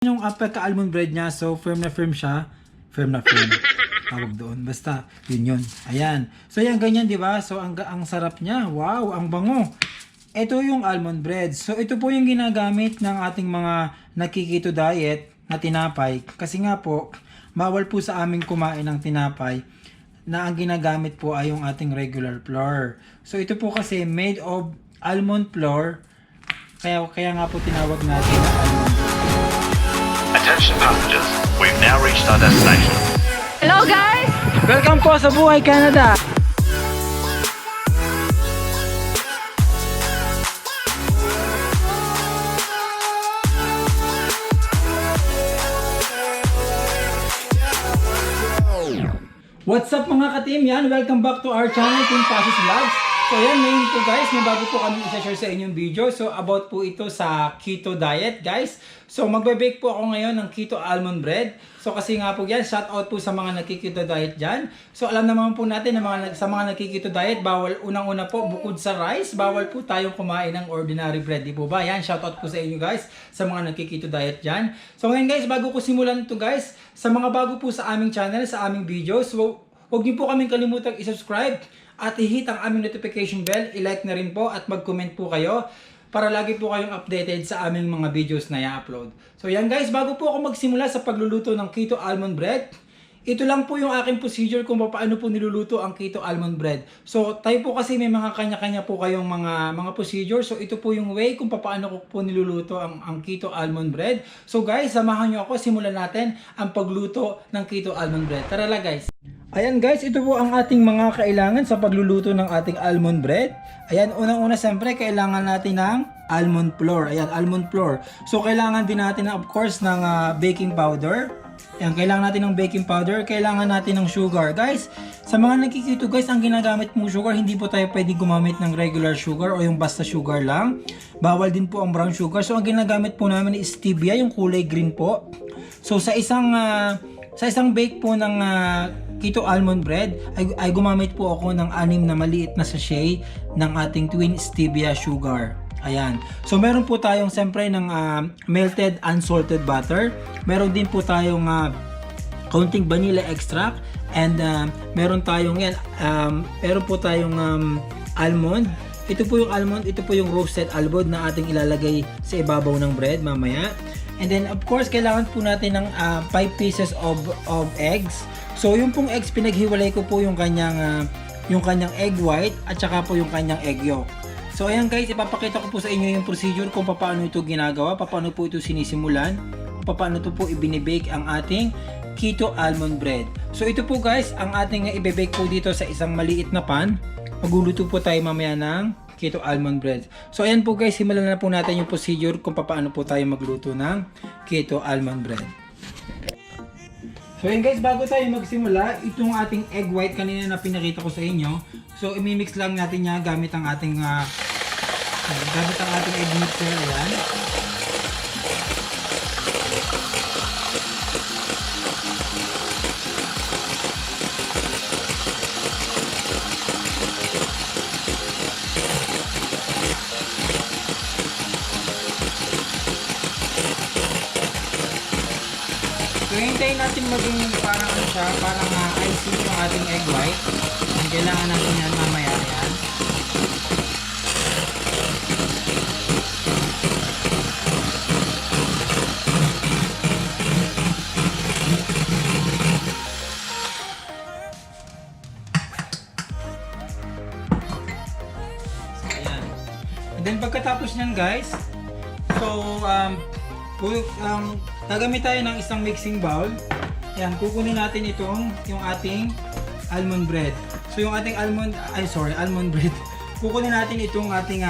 Yung pagka-almond bread niya, so firm na firm siya. Firm na firm. Tawag doon. Basta, yun. Ayan. So, yan, ganyan, di ba? So, ang sarap niya. Wow, ang bango. Ito yung almond bread. So, ito po yung ginagamit ng ating mga nakikito diet na tinapay. Kasi nga po, bawal po sa aming kumain ng tinapay na ang ginagamit po ay yung ating regular flour. So, ito po kasi made of almond flour. Kaya nga po tinawag natin na almond bread. Attention passengers, we've now reached our destination. Hello guys! Welcome po sa Buhay Canada! What's up mga ka-team? Yan, welcome back to our channel, Team Pasis Vlogs. So yan, ngayon po guys, may bago po kami isa-share sa inyong video. So about po ito sa keto diet guys. So magbe-bake po ako ngayon ng keto almond bread. So kasi nga po yan, shout out po sa mga nagki-keto diet dyan. So alam naman po natin na sa mga nagki-keto diet, bawal unang-una po bukod sa rice, bawal po tayong kumain ng ordinary bread. Di po ba? Yan, shout out po sa inyo guys sa mga nagki-keto diet dyan. So ngayon guys, bago ko simulan ito guys, sa mga bago po sa aming channel, sa aming videos, so huwag niyo po kaming kalimutang i-subscribe at i-hit ang aming notification bell, i-like na rin po at mag-comment po kayo para lagi po kayong updated sa aming mga videos na i-upload. So yan guys, bago po ako magsimula sa pagluluto ng keto almond bread, ito lang po yung aking procedure kung paano po niluluto ang keto almond bread. So tayo po kasi may mga kanya-kanya po kayong mga procedure. So ito po yung way kung paano ko po niluluto ang keto almond bread. So guys, samahan nyo ako, simulan natin ang pagluto ng keto almond bread. Tara lang guys! Ayan guys, ito po ang ating mga kailangan sa pagluluto ng ating almond bread. Ayan, unang-una siyempre kailangan natin ng almond flour. Ayan, almond flour. So kailangan din natin of course ng baking powder. Ayan, kailangan natin ng baking powder. Kailangan natin ng sugar. Guys, sa mga nakikito guys, ang ginagamit mong sugar, hindi po tayo pwede gumamit ng regular sugar o yung basta sugar lang. Bawal din po ang brown sugar. So ang ginagamit po namin is stevia, yung kulay green po. So sa isang bake po ng keto almond bread ay gumamit po ako ng 6 na maliit na sachet ng ating twin stevia sugar. Ayan. So meron po tayong siyempre ng melted unsalted butter. Meron din po tayong kaunting vanilla extract and meron tayong meron po tayong almond. Ito po yung almond, ito po yung roasted almond na ating ilalagay sa ibabaw ng bread mamaya. And then of course kailangan po natin ng 5 pieces of eggs. So yung pong eggs, pinaghiwalay ko po yung kanyang egg white at saka po yung kanyang egg yolk. So ayan guys, ipapakita ko po sa inyo yung procedure kung paano ito ginagawa, paano po ito sinisimulan, kung paano ito po ibinibake ang ating keto almond bread. So ito po guys, ang ating ibebake po dito sa isang maliit na pan. Magluluto po tayo mamaya ng keto almond bread. So ayan po guys, simulan na po natin yung procedure kung paano po tayo magluto ng keto almond bread. So yun guys, bago tayo magsimula, itong ating egg white kanina na pinakita ko sa inyo. So imimix lang natin niya gamit ang ating egg mixer. Ayan. So hintayin natin maging parang siya, parang icing yung ating egg white. Ang kailangan natin yan mamaya yan. So ayan. And then pagkatapos nyan guys, so gagamit tayo ng isang mixing bowl. Ayan, kukunin natin yung ating almond bread. So yung ating almond bread. Kukunin natin itong ating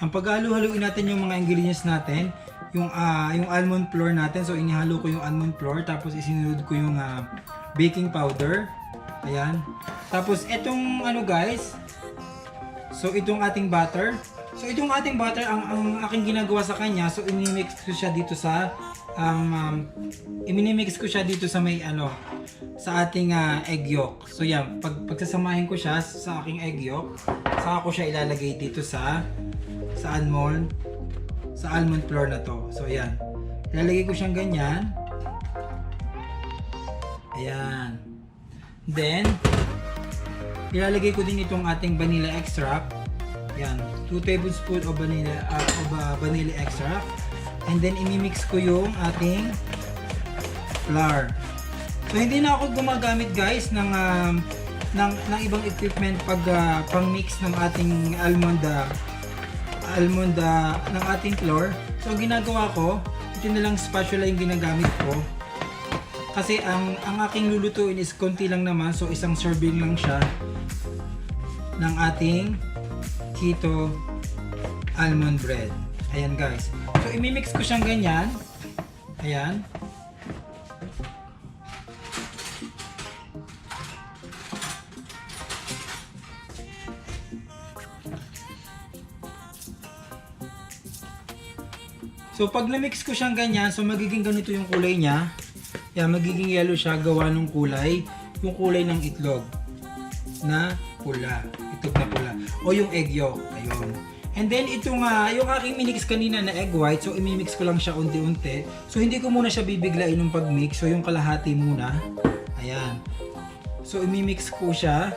ang paghalo-haluin natin yung mga ingredients natin, yung almond flour natin. So inihalo ko yung almond flour, tapos isinunod ko yung baking powder. Ayan. Tapos etong guys, So itong ating butter. So itong ating butter, ang aking ginagawa sa kanya, so inimix ko siya dito sa iminimix ko siya dito sa may sa ating egg yolk. So yan, pagsasamahin ko siya sa aking egg yolk, saka ko siya ilalagay dito sa almond flour na to. So yan, ilalagay ko siyang ganyan. Ayan. Then ilalagay ko din itong ating vanilla extract. Yan, 2 tablespoons of vanilla extract. And then imimix ko yung ating flour. So hindi na ako gumagamit guys ng ibang equipment pag pang-mix ng ating almond ng ating flour. So ang ginagawa ko, ito na lang spatula yung ginagamit ko. Kasi ang aking lulutuin is konti lang naman, so isang serving lang siya ng ating keto almond bread. Ayan guys. So imimix ko siyang ganyan. Ayan. So pag na-mix ko siyang ganyan, so magiging ganito yung kulay niya. Yan, magiging yellow siya gawa ng kulay, yung kulay ng itlog na pula. Itlog na pula. O yung egg yolk. Ayun. And then itong yung aking minix kanina na egg white, so imimix ko lang siya unti-unti. So hindi ko muna siya bibiglain ng pag-mix. So yung kalahati muna. Ayan. So imimix ko siya.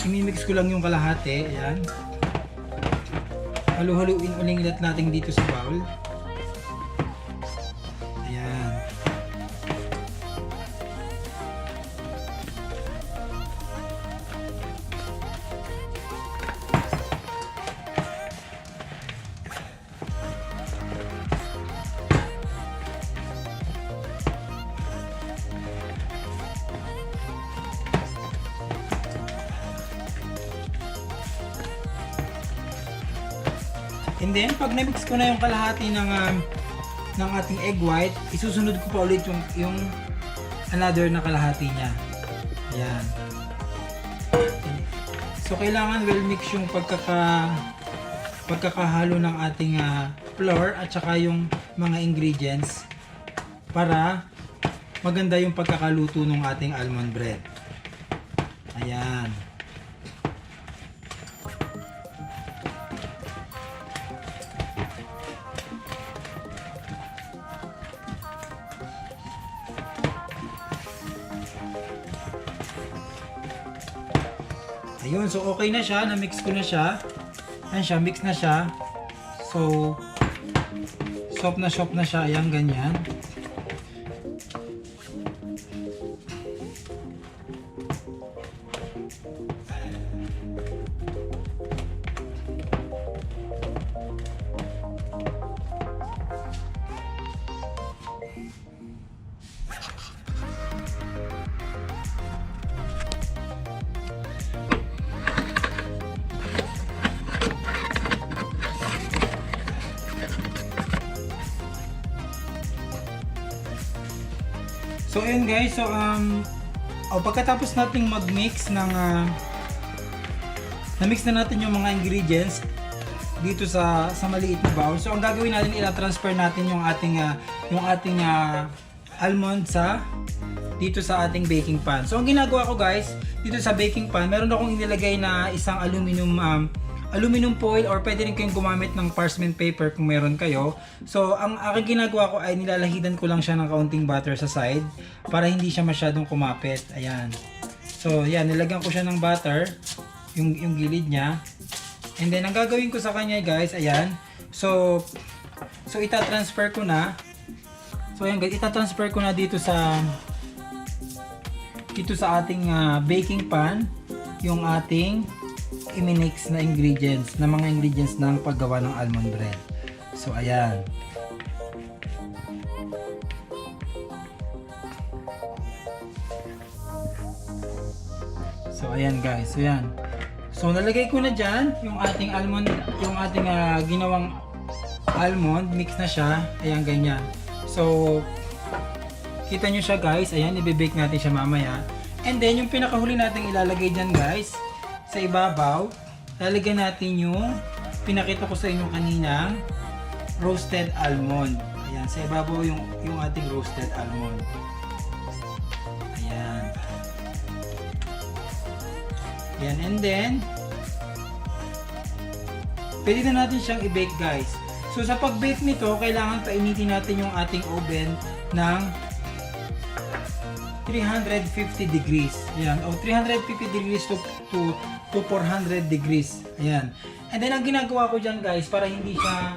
Imimix ko lang yung kalahati. Ayan. Halu-haluin ulit natin dito sa bowl. Ayan. And then, pag na-mix ko na yung kalahati ng ating egg white, isusunod ko pa ulit yung another na kalahati niya. Ayan. So, kailangan well mix yung pagkakahalo ng ating flour at saka yung mga ingredients para maganda yung pagkakaluto ng ating almond bread. Ayan. Ayun, so okay na siya, na-mix ko na siya. Ayan siya, mix na siya. So, soft na siya, ayan, ganyan. So ayun guys, so pagkatapos nating mag-mix ng na-mix na natin yung mga ingredients dito sa maliit na bowl. So ang gagawin natin, i-transfer natin yung ating almond dito sa ating baking pan. So ang ginagawa ko guys, dito sa baking pan, meron akong inilagay na isang aluminum foil, or pwede rin kayong gumamit ng parchment paper kung meron kayo. So ang aking ginagawa ko ay nilalahidan ko lang siya ng kaunting butter sa side para hindi siya masyadong kumapit. Ayan. So yan, nilagyan ko siya ng butter, yung gilid niya. And then ang gagawin ko sa kanya guys, ayan. So ita-transfer ko na. So ayan guys, ita-transfer ko na dito sa ating baking pan yung ating i-mix na ingredients, na mga ingredients ng paggawa ng almond bread. So ayan. So ayan guys, so ayan. So nalagay ko na diyan yung ating almond, yung ating ginawang almond, mix na siya. Ayan ganyan. So kita nyo siya guys, ayan, i-bake natin siya mamaya. And then yung pinakahuli nating ilalagay diyan guys, sa ibabaw, lalagyan natin yung pinakita ko sa inyo kanina, roasted almond. Ayan, sa ibabaw yung ating roasted almond. Ayan. Ayan, and then, pwede na natin siyang i-bake guys. So sa pag-bake nito, kailangan painitin natin yung ating oven ng 350 degrees. Ayan, o 350 degrees to 400 degrees. Ayan. And then ang ginagawa ko dyan guys, para hindi siya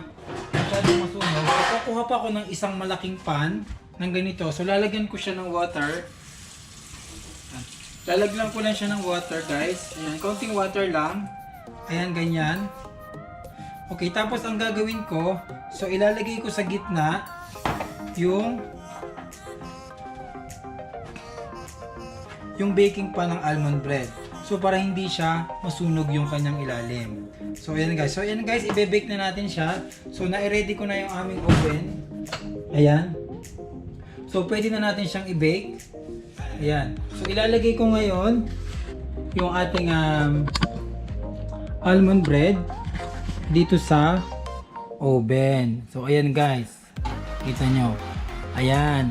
masyadong masunog, so kukuha pa ako ng isang malaking pan ng ganito. So lalagyan ko siya ng water. Lalagyan ko lang siya ng water guys. Ayan, konting water lang. Ayan, ganyan. Okay, tapos ang gagawin ko, so ilalagay ko sa gitna yung baking pan ng almond bread. So para hindi siya masunog yung kanyang ilalim. So ayan guys. So ayan guys, i-bake na natin siya. So na-ready ko na yung aming oven. Ayan. So pwede na natin siyang i-bake. Ayan. So ilalagay ko ngayon yung ating almond bread dito sa oven. So ayan guys. Kita nyo. Ayan.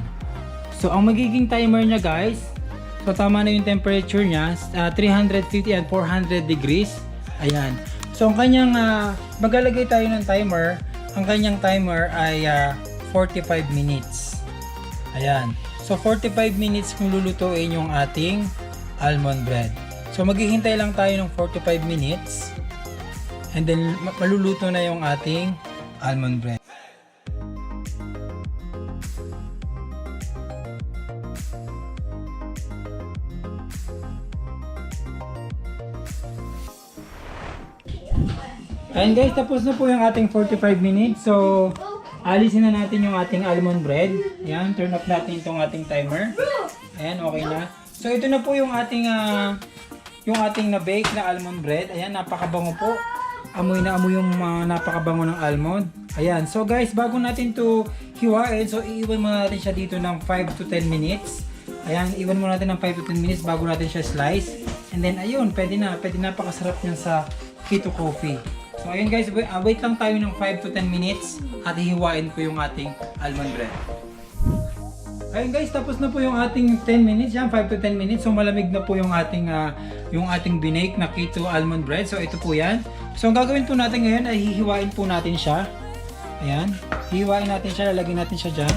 So ang magiging timer niya guys, so tama na yung temperature niya, 350 and 400 degrees. Ayan. So ang kanyang, maglalagay tayo ng timer. Ang kanyang timer ay 45 minutes. Ayan. So 45 minutes kung lulutuin yung ating almond bread. So maghihintay lang tayo ng 45 minutes. And then maluluto na yung ating almond bread. Ayan guys, tapos na po yung ating 45 minutes. So, alisin na natin yung ating almond bread. Ayan, turn off natin itong ating timer. Ayan, okay na. So, ito na po yung ating na-bake na almond bread. Ayan, napakabango po. Amoy na amoy yung napakabango ng almond. Ayan, so guys, bago natin to hiwain, so iiwan muna natin siya dito ng 5 to 10 minutes. Ayan, iwan muna natin ng 5 to 10 minutes bago natin siya slice. And then, ayun, pwede na. Napakasarap niyan sa keto coffee. So ayun guys, wait lang tayo ng 5 to 10 minutes at hihiwain ko yung ating almond bread. Ayun guys, tapos na po yung ating 10 minutes, yan 5 to 10 minutes. So malamig na po yung ating binake na keto almond bread. So ito po yan. So ang gagawin po natin ngayon ay hihiwain po natin siya. Ayan, hihiwain natin siya, lalagyan natin siya dyan.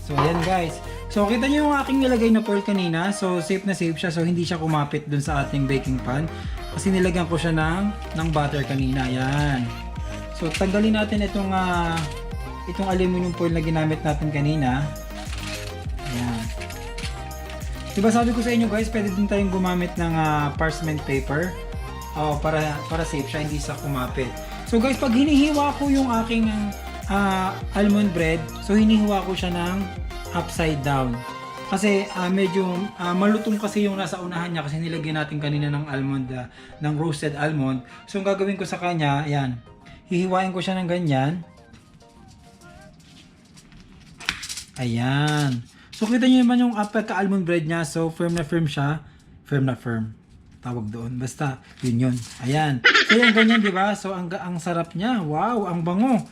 So ayan guys. So kita nyo yung aking nilagay na foil kanina. So safe na safe siya, so hindi siya kumapit dun sa ating baking pan. Kasi nilagyan ko siya ng butter kanina. Ayan. So tanggalin natin itong aluminum foil na ginamit natin kanina. Ayan. Diba sabi ko sa inyo guys, pwede din tayong gumamit ng parchment paper. Para safe siya, hindi sa kumapit. So guys, pag hinihiwa ko yung aking almond bread, so hinihiwa ko siya ng upside down. Kasi medyo malutong kasi yung nasa unahan niya kasi nilagyan natin kanina ng almond, ng roasted almond. So ang gagawin ko sa kanya, ayan, hihiwain ko siya ng ganyan. Ayan. So kita niyo naman yung pagka-almond bread niya. So firm na firm siya. Firm na firm. Tawag doon. Basta yun. Ayan. So yan ganyan, di ba? So ang sarap niya. Wow, ang bango.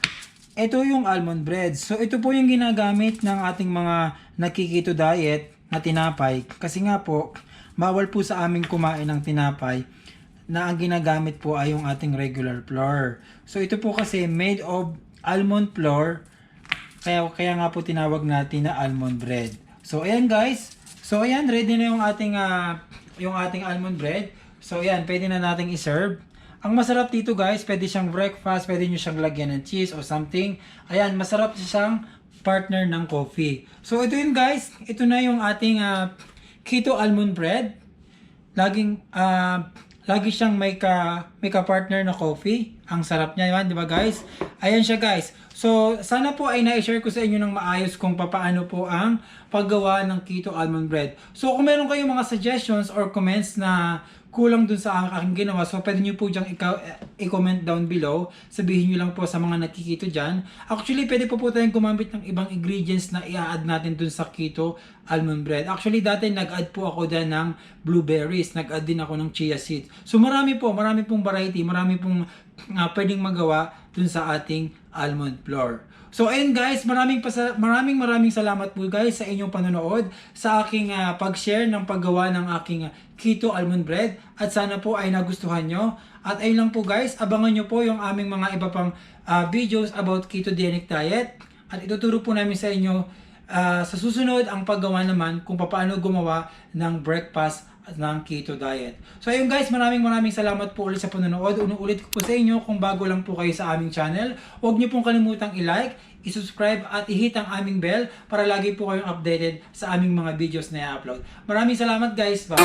Ito yung almond bread. So ito po yung ginagamit ng ating mga nakikito diet na tinapay. Kasi nga po, bawal po sa aming kumain ng tinapay na ang ginagamit po ay yung ating regular flour. So ito po kasi made of almond flour. Kaya nga po tinawag natin na almond bread. So ayan guys. So ayan, ready na yung ating almond bread. So ayan, pwede na nating i-serve. Ang masarap dito guys, pwede siyang breakfast, pwede nyo siyang lagyan ng cheese or something. Ayan, masarap siyang partner ng coffee. So ito yun guys, ito na yung ating keto almond bread. Lagi siyang may ka-partner na coffee. Ang sarap niya yan, di ba guys? Ayan siya guys. So sana po ay na-share ko sa inyo ng maayos kung paano po ang paggawa ng keto almond bread. So kung meron kayong mga suggestions or comments na kulang dun sa aking ginawa. So pwede nyo po diyang i-comment down below. Sabihin nyo lang po sa mga nakikito dyan. Actually, pwede po tayong gumamit ng ibang ingredients na i-add natin dun sa keto almond bread. Actually, dati nag-add po ako dyan ng blueberries. Nag-add din ako ng chia seeds. So marami pong variety, marami pong pwedeng magawa dun sa ating almond flour. So ayun guys, maraming salamat po guys sa inyong panonood, sa aking pag-share ng paggawa ng aking keto almond bread, at sana po ay nagustuhan nyo. At ayun lang po guys, abangan nyo po yung aming mga iba pang videos about ketogenic diet, at ituturo po namin sa inyo sa susunod ang paggawa naman kung paano gumawa ng breakfast ng keto diet. So ayun guys, maraming salamat po ulit sa panonood. Unuulit ko po sa inyo, kung bago lang po kayo sa aming channel, huwag niyo pong kalimutang i-like, i-subscribe at i-hit ang aming bell para lagi po kayong updated sa aming mga videos na i-upload. Maraming salamat guys. Bye!